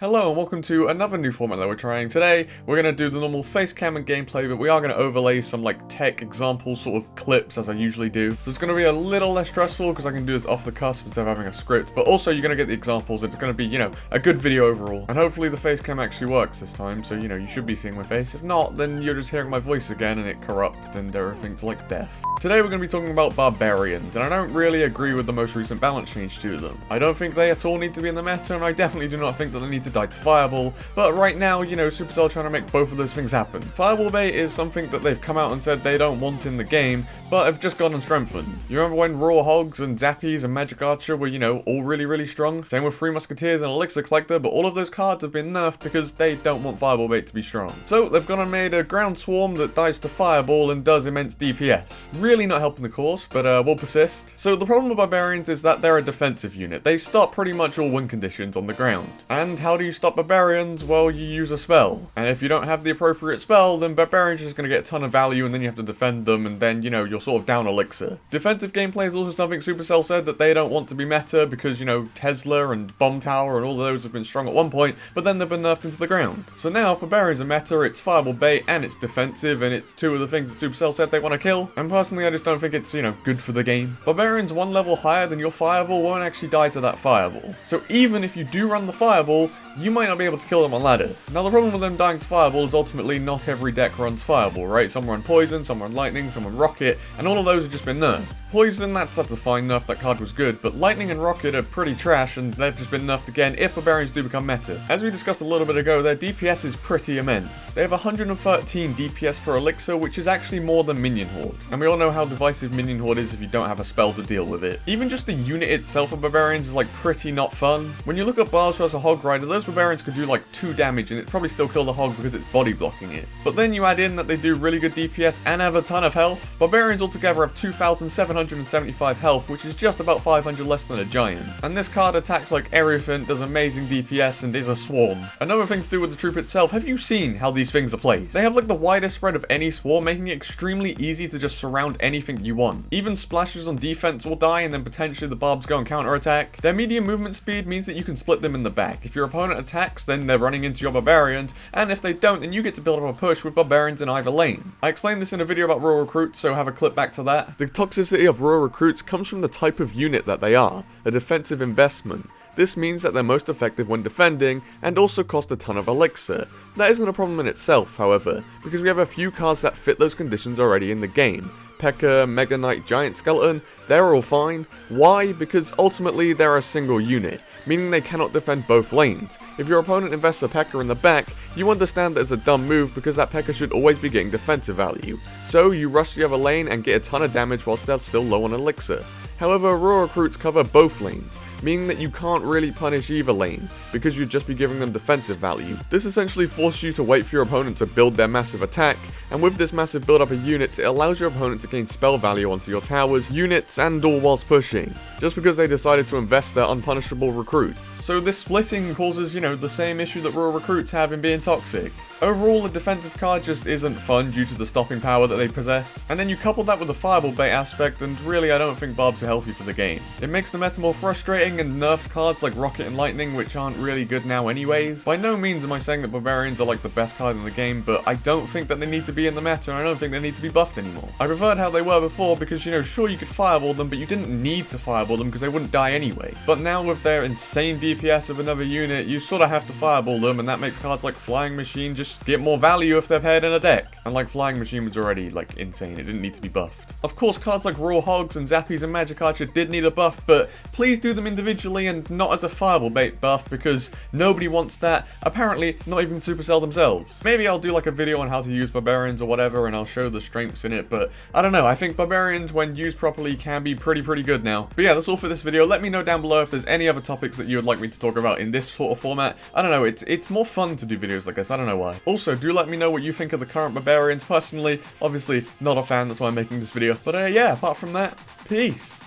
Hello and welcome to another new format that we're trying. Today, we're going to do the normal face cam and gameplay, but we are going to overlay some tech example sort of clips as I usually do. So it's going to be a little less stressful because I can do this off the cusp instead of having a script, but also you're going to get the examples and it's going to be, a good video overall. And hopefully the face cam actually works this time, so you should be seeing my face. If not, then you're just hearing my voice again and it corrupts and everything's like death. Today we're going to be talking about Barbarians, and I don't really agree with the most recent balance change to them. I don't think they at all need to be in the meta, and I definitely do not think that they need to die to Fireball, but right now, Supercell are trying to make both of those things happen. Fireball bait is something that they've come out and said they don't want in the game, but have just gone and strengthened. You remember when Raw Hogs and Zappies and Magic Archer were, all really strong? Same with Three Musketeers and Elixir Collector, but all of those cards have been nerfed because they don't want Fireball bait to be strong. So they've gone and made a Ground Swarm that dies to Fireball and does immense DPS. Really not helping the cause, but we'll persist. So the problem with Barbarians is that they're a defensive unit. They stop pretty much all win conditions on the ground. And how do you stop Barbarians? Well, you use a spell. And if you don't have the appropriate spell, then Barbarians are just going to get a ton of value and then you have to defend them and then, you're sort of down Elixir. Defensive gameplay is also something Supercell said that they don't want to be meta because, Tesla and Bomb Tower and all of those have been strong at one point, but then they've been nerfed into the ground. So now if Barbarians are meta, it's Fireball bait and it's defensive and it's two of the things that Supercell said they want to kill. And personally, I just don't think it's, good for the game. Barbarians one level higher than your Fireball won't actually die to that Fireball. So even if you do run the Fireball, you might not be able to kill them on ladder. Now the problem with them dying to Fireball is ultimately not every deck runs Fireball, right? Some run Poison, some run Lightning, some run Rocket, and all of those have just been nerfed. Poison, that's a fine nerf, that card was good, but Lightning and Rocket are pretty trash and they've just been nerfed again if Barbarians do become meta. As we discussed a little bit ago, their DPS is pretty immense. They have 113 DPS per Elixir, which is actually more than Minion Horde. And we all know how divisive Minion Horde is if you don't have a spell to deal with it. Even just the unit itself of Barbarians is pretty not fun. When you look at Barbs versus Hog Rider, those Barbarians could do 2 damage and it probably still kill the Hog because it's body blocking it. But then you add in that they do really good DPS and have a ton of health. Barbarians altogether have 2,775 health, which is just about 500 less than a Giant. And this card attacks like everything, does amazing DPS, and is a swarm. Another thing to do with the troop itself, have you seen how these things are placed? They have the widest spread of any swarm, making it extremely easy to just surround anything you want. Even splashes on defense will die and then potentially the Barbs go and counterattack. Their medium movement speed means that you can split them in the back. If your opponent attacks, then they're running into your Barbarians, and if they don't, then you get to build up a push with Barbarians in either lane. I explained this in a video about Royal Recruits, so have a clip back to that. The toxicity of Royal Recruits comes from the type of unit that they are, a defensive investment. This means that they're most effective when defending, and also cost a ton of Elixir. That isn't a problem in itself, however, because we have a few cards that fit those conditions already in the game. P.E.K.K.A, Mega Knight, Giant Skeleton, they're all fine. Why? Because ultimately they're a single unit, meaning they cannot defend both lanes. If your opponent invests a P.E.K.K.A in the back, you understand that it's a dumb move because that P.E.K.K.A should always be getting defensive value. So you rush the other lane and get a ton of damage whilst they're still low on Elixir. However, Raw Recruits cover both lanes, meaning that you can't really punish either lane, because you'd just be giving them defensive value. This essentially forces you to wait for your opponent to build their massive attack, and with this massive build up of units, it allows your opponent to gain spell value onto your towers, units, and all whilst pushing, just because they decided to invest their unpunishable recruit. So this splitting causes, the same issue that Royal Recruits have in being toxic. Overall, the defensive card just isn't fun due to the stopping power that they possess. And then you couple that with the Fireball bait aspect, and really I don't think Barbs are healthy for the game. It makes the meta more frustrating and nerfs cards like Rocket and Lightning, which aren't really good now anyways. By no means am I saying that Barbarians are the best card in the game, but I don't think that they need to be in the meta, and I don't think they need to be buffed anymore. I preferred how they were before because, sure you could Fireball them, but you didn't need to Fireball them because they wouldn't die anyway. But now with their insane DPS of another unit, you sort of have to Fireball them, and that makes cards like Flying Machine just get more value if they're paired in a deck. And Flying Machine was already insane, it didn't need to be buffed. Of course, cards like Raw Hogs and Zappies and Magic Archer did need a buff, but please do them individually and not as a Fireball bait buff because nobody wants that. Apparently, not even Supercell themselves. Maybe I'll do a video on how to use Barbarians or whatever and I'll show the strengths in it, but I don't know, I think Barbarians when used properly can be pretty good now. But yeah, that's all for this video. Let me know down below if there's any other topics that you would like me to talk about in this sort of format. I don't know, it's more fun to do videos like this, I don't know why. Also, do let me know what you think of the current Barbarians. Personally, obviously not a fan, that's why I'm making this video. But yeah, apart from that, peace.